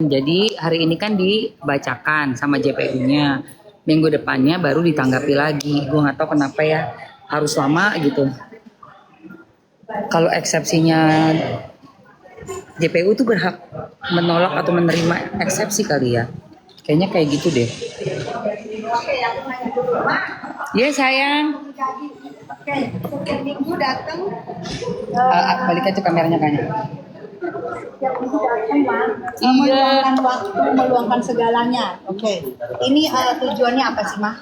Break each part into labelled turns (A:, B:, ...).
A: Jadi hari ini kan dibacakan sama JPU-nya. Minggu depannya baru ditanggapi lagi. Gue nggak tahu kenapa ya harus lama gitu. Kalau eksepsinya JPU tuh berhak menolak atau menerima eksepsi kali ya. Kayaknya kayak gitu deh. Iya sayang.
B: Oke, setiap minggu datang.
A: Balik aja kameranya kayaknya.
B: Setiap minggu datang, Bang.
A: Iya.
B: Meluangkan waktu, meluangkan segalanya. Oke. Ini tujuannya apa sih, Mah?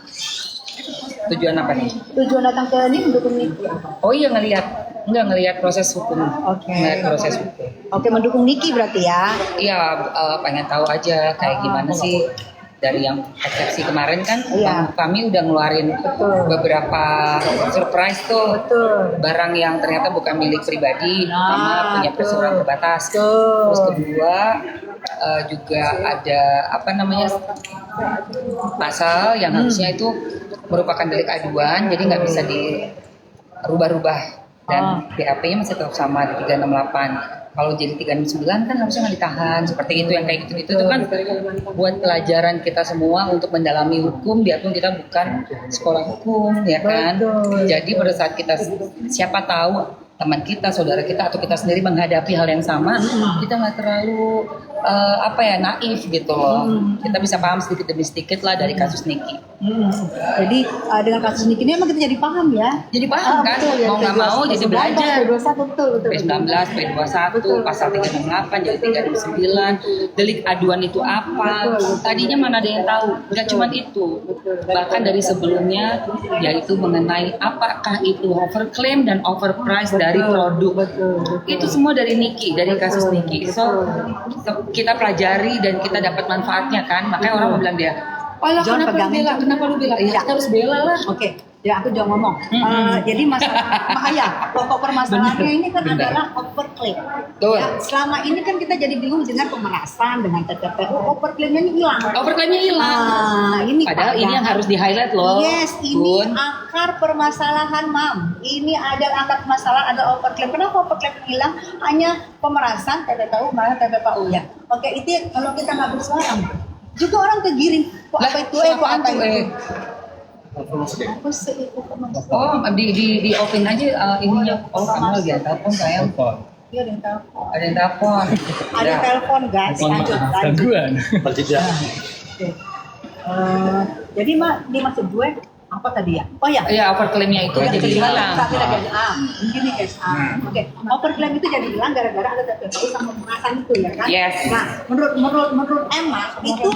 A: Tujuan apa nih?
B: Tujuan datang ke ini mendukung Niki.
A: Oh iya ngelihat proses hukum.
B: Oke.
A: Ngelihat proses hukum.
B: Oke, mendukung Niki berarti ya.
A: Iya, pengen tahu aja kayak gimana sih dari yang eksepsi kemarin kan.
B: Iya.
A: Kami udah ngeluarin beberapa surprise tuh.
B: Betul.
A: Barang yang ternyata bukan milik pribadi, sama punya perseroan terbatas.
B: Betul.
A: Terus kedua juga ada pasal yang harusnya itu merupakan delik aduan, jadi nggak bisa dirubah-rubah dan BAP-nya masih tetap sama di 368. Kalau jadi 369 kan harusnya nggak ditahan, seperti itu yang kayak gitu-gitu itu kan buat pelajaran kita semua untuk mendalami hukum, biarpun kita bukan sekolah hukum, ya kan. Jadi pada saat kita siapa tahu teman kita, saudara kita atau kita sendiri menghadapi hal yang sama, kita nggak terlalu naif gitu loh. Kita bisa paham sedikit demi sedikit lah dari kasus Niki.
B: Jadi dengan kasus Niki ini emang kita jadi paham ya.
A: Jadi paham kan,
B: betul, ya.
A: mau nggak mau jadi belajar.
B: P21 betul.
A: P19, P21, pasal 368 jadi 369, delik aduan itu apa? Tadinya mana ada yang tahu? Nggak cuma itu, bahkan dari sebelumnya yaitu mengenai apakah itu overclaim dan overprice dari produk. Itu semua dari Niki, dari kasus Niki. So kita pelajari dan kita dapat manfaatnya kan. Makanya orang mau bilang dia, "Alah, kenapa lu bela? Iya, kita harus bela lah."
B: Oke. Ya aku jangan ngomong. Jadi masalah pokok permasalahannya ini kan adalah overclaim. Ya, selama ini kan kita jadi bingung dengan pemerasan, dengan TPPU, overclaimnya ini hilang.
A: Overclaimnya hilang.
B: Ini
A: padahal ini yang harus di highlight loh.
B: Yes, ini akar permasalahan, Mam. Ini ada akar permasalahan, ada overclaim. Kenapa overclaim hilang? Hanya pemerasan, TPPU, malah TPPU ya. Oke, itu kalau kita nggak bersuara, juga orang kegiring. Kok apa itu? Kok apa itu?
A: Di open aja ininya. Kamu lagi ada telepon sayang.
B: Iya, ada yang telepon.
A: Ada yang telepon.
B: Ada telepon, guys. Lanjut. Jadi ini maksud gue apa tadi ya? Oh ya.
A: Iya, overclaimnya itu jadi hilang.
B: Begini guys. Oke. Overclaim itu jadi hilang gara-gara ada TPPU sama pemerasan itu ya kan?
A: Yes.
B: Nah, menurut Emma itu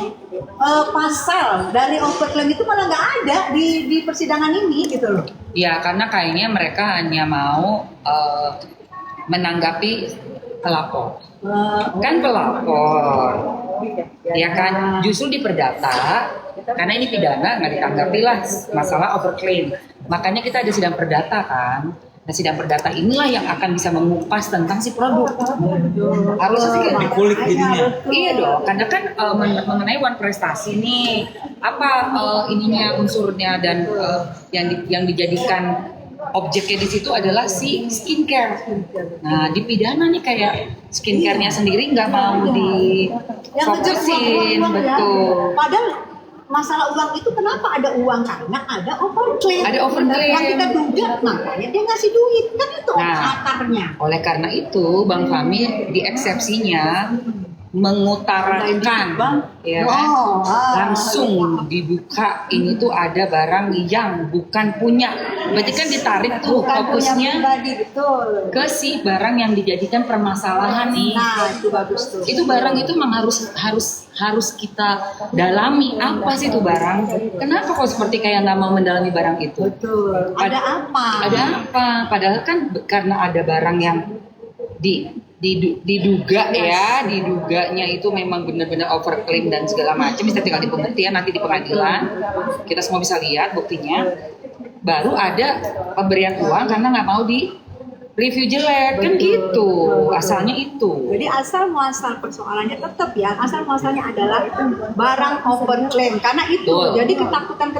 B: pasal dari overclaim itu malah nggak ada di persidangan ini gitu loh.
A: Iya, karena kayaknya mereka hanya mau menanggapi pelapor. Kan pelapor. Ya kan, justru di perdata karena ini pidana nggak ditanggapi lah masalah overclaim. Makanya kita ada sidang perdata kan. Nah, sidang perdata inilah yang akan bisa mengupas tentang si produk. Harusnya sih
C: dikulik jadinya.
A: Iya dong, karena kan mengenai one prestasi nih apa ininya unsurnya dan yang dijadikan objeknya di situ adalah si skincare. Nah, di pidana nih kayak skincare-nya sendiri nggak mau difokusin, betul.
B: Padahal masalah uang itu kenapa ada uang? Karena ada overclaim.
A: Ada overclaim.
B: Yang kita duga makanya dia ngasih duit kan itu akarnya.
A: Oleh karena itu, Bang Fahmi di eksepsinya mengutarakan ya kan? Langsung dibuka ini tuh ada barang yang bukan punya, berarti kan ditarik tuh fokusnya ke si barang yang dijadikan permasalahan nih.
B: Nah, itu bagus tuh.
A: Itu barang itu memang harus kita dalami, apa sih itu barang, kenapa kok seperti kayak nggak mau mendalami barang itu.
B: Betul. Ada apa
A: padahal kan karena ada barang yang diduganya itu memang benar-benar overclaim dan segala macam, bisa tinggal di pembuktian nanti di pengadilan kita semua bisa lihat buktinya, baru ada pemberian uang karena nggak mau di review jelek. Betul, kan gitu betul. Asalnya itu.
B: Jadi asal muasal persoalannya tetap ya, asal muasalnya adalah barang overclaim karena itu. Betul. Jadi ketakutan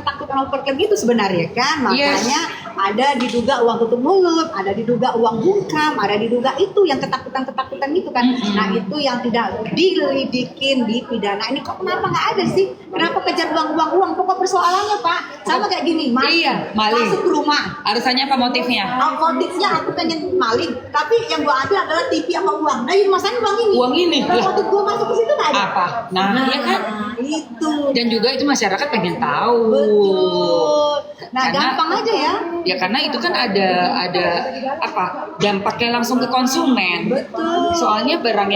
B: overclaim itu sebenarnya kan, makanya ada diduga uang tutup mulut, ada diduga uang bungkam, ada diduga itu yang ketakutan gitu kan. Nah itu yang tidak dilidikin di pidana. Ini kok kenapa nggak ada sih? Kenapa kejar uang? Pokok persoalannya Pak, sama kayak gini,
A: Iya, maling.
B: masuk ke rumah.
A: Alasannya apa motifnya?
B: Motifnya aku pengen maling, tapi yang gua ambil adalah TV sama uang. Nah, masanya uang ini.
A: Uang ini.
B: Kalau motif gua masuk ke situ nggak ada.
A: Apa? Nah, iya kan?
B: Itu.
A: Dan juga itu masyarakat pengen tahu.
B: Betul. Nah,
A: Karena-
B: gampang aja ya.
A: Ya karena itu kan ada apa? Dampaknya langsung ke konsumen.
B: Betul.
A: Soalnya barang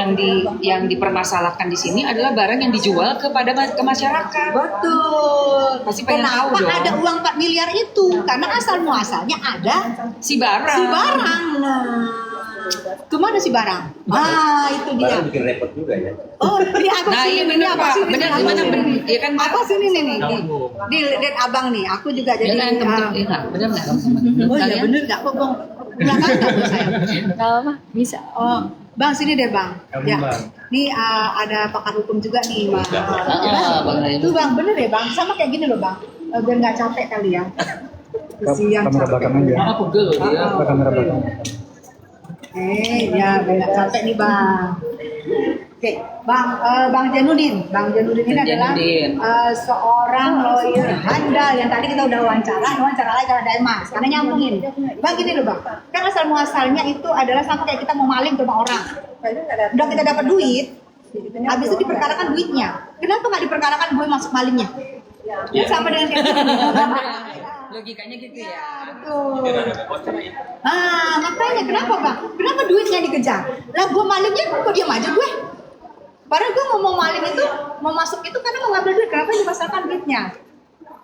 A: yang dipermasalahkan di sini adalah barang yang dijual ke masyarakat.
B: Betul.
A: Pasti pengen tahu
B: Kenapa
A: dong.
B: ada uang 4 miliar itu? Karena asal muasalnya ada
A: Si barang.
B: si barang. Nah, kemana si barang? Ah, itu dia.
C: Barang bikin repot juga ya.
B: Oh, ini apa
A: Nah,
B: sih?
A: iya
B: Ini
A: benar,
B: apa
A: Pak.
B: sih?
A: Benar,
B: Ini apa
A: gimana,
B: sih?
A: benar. Iya kan, Pak?
B: Apa sih ini nih? Di lihat abang nih, aku juga jadi.
A: Benar kan teman-teman? Iya nggak? Benar nggak?
B: Oh iya
A: Kalian?
B: bener nggak kok bang? Belakang nggak bos saya?
D: Gak apa, bisa.
B: Oh, bang sini deh bang.
C: Kamu,
B: Ya,
C: Bang.
B: nih ada pakar hukum juga nih bang.
A: Bang Raimu.
B: Tuh bang, bener ya bang. Sama kayak gini loh bang. Biar nggak capek kali ya. Kesian
E: Kamera
B: capek.
E: belakang aja.
A: Mama pegel loh dia.
E: Kamera belakang.
B: Ya biar nggak capek nih bang. Oke, Bang Janudin. Bang Janudin ini adalah
A: Janudin.
B: seorang lawyer handal yang tadi kita udah wawancara lagi karena ada Mas, karena nyambungin. Bang gini loh bang, kan asal muasalnya itu adalah sama kayak kita mau maling ke rumah orang. Udah kita dapat duit, habis itu diperkarakan duitnya. Kenapa nggak diperkarakan gue masuk malingnya? Kan sama dengan kayak gitu.
A: Logikanya gitu ya.
B: Betul. Makanya kenapa bang? Kenapa duitnya dikejar? Lah gue malingnya kok diam aja gue? Padahal gue mau maling itu, mau masuk itu karena mau ngambil duit. Kenapa dipasarkan duitnya?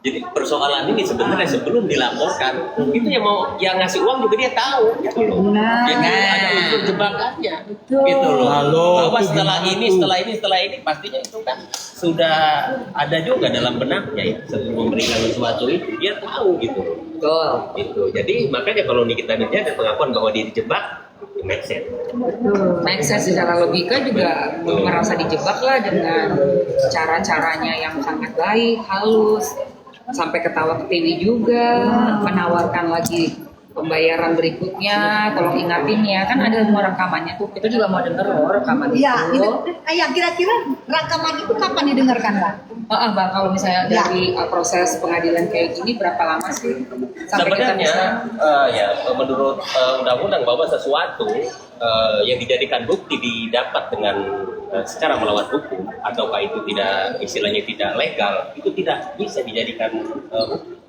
C: Jadi persoalan ini sebenarnya sebelum dilaporkan itu yang ngasih uang juga dia tahu gitu loh.
B: Nah.
C: Jadi ada unsur jebakannya
B: Betul.
C: gitu loh.
E: Halo,
C: Bahwa
E: itu
C: setelah
E: gimana
C: ini pastinya itu kan sudah ada juga dalam benaknya ya sebelum memberikan sesuatu itu dia tahu gitu loh.
A: Betul.
C: Gitu. Jadi makanya kalau Nikita Mirjana ada pengakuan bahwa dia dijebak, itu make sense.
A: Make sense secara logika juga merasa dijebak lah dengan cara-caranya yang sangat baik, halus, sampai ketawa ketiwi juga, menawarkan lagi pembayaran berikutnya, tolong ingatin ya, kan ada semua rekamannya tuh, kita juga mau denger loh rekaman
B: Iya,
A: itu.
B: ya kira-kira rekaman itu kapan didengarkan bang?
A: Bang, kalau misalnya
B: Ya.
A: dari proses pengadilan kayak gini berapa lama sih sampai kita bisa?
C: Sebenarnya menurut undang-undang bahwa sesuatu yang dijadikan bukti didapat dengan secara melawan hukum ataukah itu tidak istilahnya tidak legal itu tidak bisa dijadikan bukti.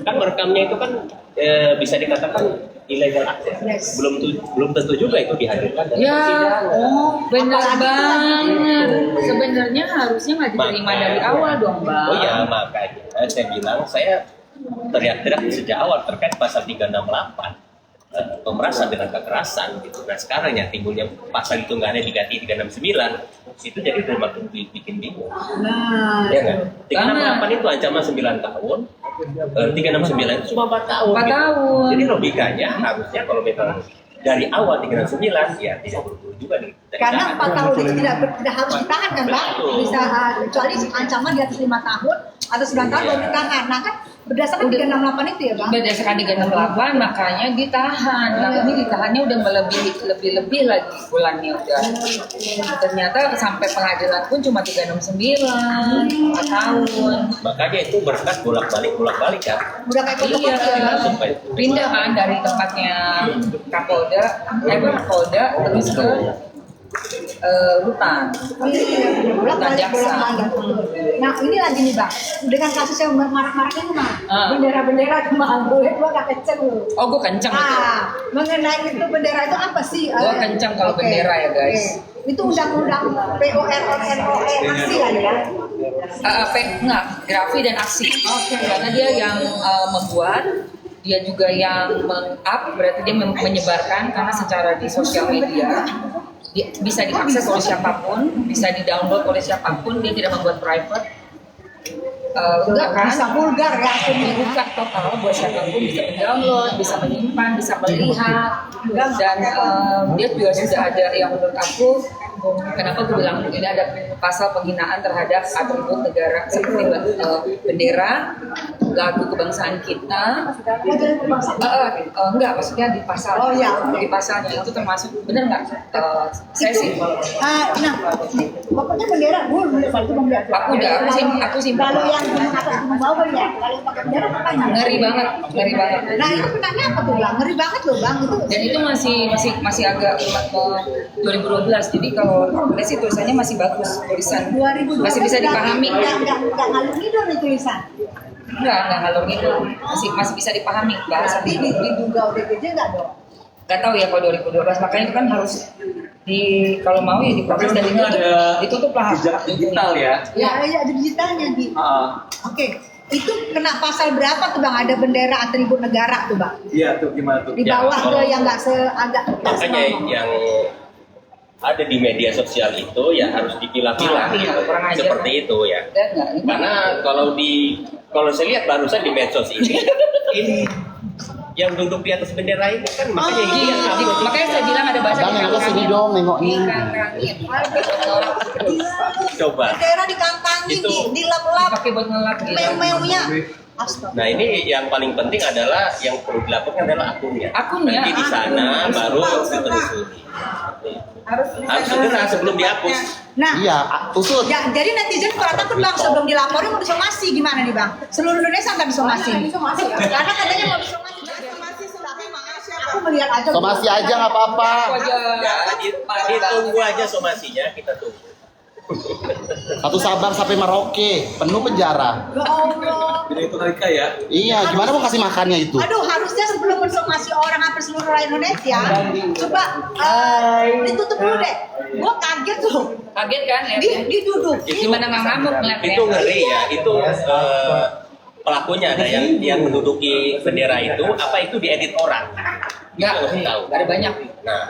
C: Kan merekamnya itu kan bisa dikatakan illegal access.
B: Yes.
C: Belum tentu juga itu dihadirkan dalam
A: Ya,
C: persidangan.
A: benar
B: Apalagi
A: banget. Sebenarnya harusnya nggak diterima
C: Makanya.
A: dari awal dong, Bang.
C: Oh ya, makanya saya bilang saya teriak-teriak sejak awal terkait pasal 368 pemerasan dengan kekerasan gitu. Nah sekarang ya timbulnya pasal itu nggak ada diganti 369 itu jadi udah makin bikin bingung.
B: Nah,
C: Ya nggak? 368 itu ancaman 9 tahun, 369 itu cuma 4 tahun.
A: 4
C: gitu.
A: tahun.
C: Jadi logikanya harusnya kalau misalnya dari awal 369 ya tidak perlu juga nih.
B: karena 4 tahun itu tidak harus ditahan kan bang?
C: Betul.
B: Bisa kecuali ancaman di atas 5 tahun atau 9 tahun baru ditahan. Nah kan berdasarkan 368 itu ya bang?
A: Berdasarkan 368 makanya ditahan. Nah, ini ditahannya udah lebih lagi bulannya udah. Ternyata sampai pengadilan pun cuma 369 4 tahun.
C: Makanya itu berkas bolak-balik kan.
B: Udah kayak
A: Iya,
C: Sampai
A: pindah kan dari tempatnya Kapolda, Polda terus ke rutan.
B: bolak-balik
A: jaksa.
B: bolak-balik. Nah ini lagi nih bang, dengan kasus yang marah-marah ini mah,
A: Ah.
B: bendera-bendera kemana? Gue gak kenceng loh.
A: Oh, gue kenceng itu.
B: Mengenai itu bendera itu apa sih?
A: Gua kenceng kalau
B: Oke,
A: bendera ya, guys.
B: oke. Itu undang-undang PORNOE aksi kan ya?
A: Enggak, grafi dan aksi. Karena dia yang membuat, dia juga yang meng-up, berarti dia menyebarkan karena secara di sosial media bisa diakses oleh siapapun, bisa di-download oleh siapapun, dia tidak membuat private. Enggak kan?
B: Bisa vulgar ya?
A: Dibuka total buat siapapun bisa mendownload, bisa menyimpan, bisa melihat, dan dia juga sudah ada yang menurut aku, kenapa gue bilang ini ada pasal penghinaan terhadap atribut negara seperti bendera, lagu kebangsaan kita.
B: Majalah kebangsaan.
A: Enggak, maksudnya di pasar.
B: Oh, iya.
A: Di pasarnya itu termasuk, bener nggak? Saya sih.
B: Nah, pokoknya bendera, itu bendera.
A: Aku simpan.
B: Kalau yang gunung atas gunung bawah ya, kalau pakai bendera makanya.
A: Ngeri banget, ngeri banget.
B: Nah itu kenanya apa tuh bang? Ngeri banget loh bang itu.
A: Dan itu masih agak 2012. Jadi kalau tulis itu tulisannya masih bagus, tulisan
B: 2012
A: masih bisa dipahami.
B: Nggak ngalur ngidul nih tulisan.
A: Enggak ngalur ngidul. Masih bisa dipahami bahasa.
B: Tapi diduga ODGJ nggak dong?
A: Gak tahu ya kalau 2012, makanya itu kan harus kalau mau ya diproses dan ditutup lah.
D: Jejak digital ya.
B: Ya ada digitalnya di. Oke. Itu kena pasal berapa tuh bang? Ada bendera atribut negara tuh bang?
D: Iya tuh gimana tuh?
B: Di bawah tuh yang nggak agak.
C: Makanya yang ada di media sosial itu ya harus dipilah-pilah gitu.
A: kurang ajar.
C: Seperti itu ya. Karena kalau saya lihat barusan di medsos ini yang duduk di atas bendera ini kan makanya ini yang
A: Makanya saya bilang ada bahasa
E: Bang, nengok sini dong, nengok ini.
C: coba.
B: Bendera dikangkangin,
C: Itu.
B: dilap-lap,
A: Pakai buat ngelap gitu.
B: meo-meonya. Astaga.
C: Nah ini yang paling penting adalah yang perlu dilakukan adalah akunnya.
A: Akunnya.
C: Nanti di sana baru ditelusuri. Harus segera sebelum dihapus.
B: Nah,
E: Iya, usut.
B: ya, jadi netizen kalau takut bang sebelum dilaporin mau disomasi gimana nih bang? Seluruh Indonesia nggak disomasi? Karena katanya mau disomasi. Aku melihat aja.
E: Somasi aja nggak apa-apa.
C: Ya, ditunggu aja somasinya, kita tunggu.
E: Satu Sabang sampai Merauke, penuh penjara.
B: Ya Allah.
D: Jadi itu mereka ya.
E: Iya, gimana mau kasih makannya itu?
B: Aduh, harusnya sebelum mensomasi orang hampir seluruh Indonesia, coba ditutup dulu deh. Gua kaget tuh.
A: Kaget kan ya?
B: Diduduk.
A: Gimana nggak ngamuk ngeliatnya?
C: Itu ngeri ya, itu pelakunya ada yang menduduki bendera itu, apa itu diedit orang?
A: Enggak,
C: Nggak tahu.
A: ada banyak.
C: Nah,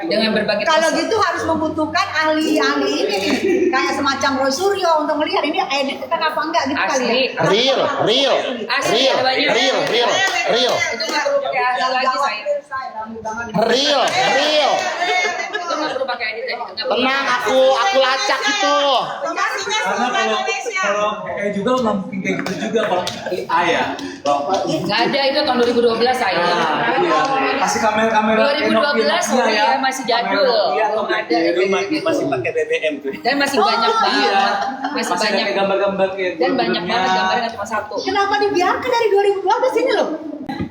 A: Dengan berbagai
B: Kalau
A: pasal.
B: gitu harus membutuhkan ahli-ahli ini nih, kayak semacam Roy Suryo untuk melihat ini edit kan apa enggak gitu kali
A: Asli.
B: ya.
E: Real.
A: Asli, ada banyak.
E: Real.
A: Itu nggak perlu pakai ahli lagi saya.
E: Real.
A: Itu nggak perlu pakai edit lagi. Nggak perlu.
E: Tenang, aku lacak itu.
D: Karena kalau kayak juga nggak mungkin kayak gitu juga kalau AI ya.
A: Nggak ada, itu tahun 2012 saya.
D: Iya. Kasih kamera
A: 2012 ya, masih jadul. Belum ada.
C: dulu masih pakai BBM tuh.
A: Dan masih banyak banget. Masih
D: Masih
A: banyak.
D: ada gambar-gambar kayak
A: Dan banyak
D: guru-gurunya.
A: banget gambarnya nggak cuma satu.
B: Kenapa dibiarkan dari 2012 ini loh?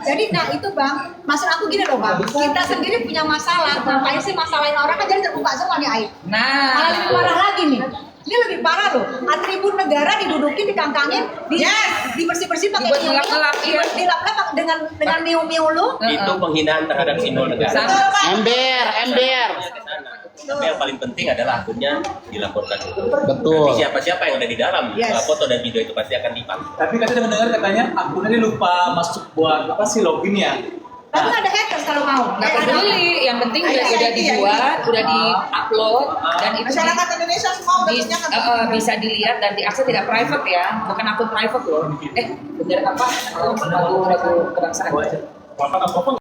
B: Jadi nah itu bang, maksud aku gini loh bang, kita sendiri punya masalah, ngapain sih masalahin orang kan jadi terbuka semua nih air. Malah
A: Nah,
B: lebih parah lagi nih. Ini lebih parah loh. Atribut negara didudukin, dikangkangin, dibersih-bersih pakai
A: Dibuat ngelap-ngelap, iya.
B: dilap-lap dengan miu-miu lu.
C: Itu penghinaan terhadap simbol negara.
A: Sama.
E: Ember.
C: Tapi yang paling penting adalah akunnya dilaporkan.
E: Betul.
C: Nanti siapa-siapa yang ada di dalam
B: Yes.
C: foto dan video itu pasti akan dipanggil.
D: Tapi katanya mendengar katanya akunnya dia lupa masuk buat apa sih login ya.
B: Tapi ada hackers kalau mau.
A: nggak peduli. Yang penting udah dibuat, udah di-upload, dan itu
B: Masyarakat Indonesia semua udah punya kan.
A: bisa dilihat dan diakses, tidak private ya, bukan akun private loh. Bener apa? Lagu kebangsaan.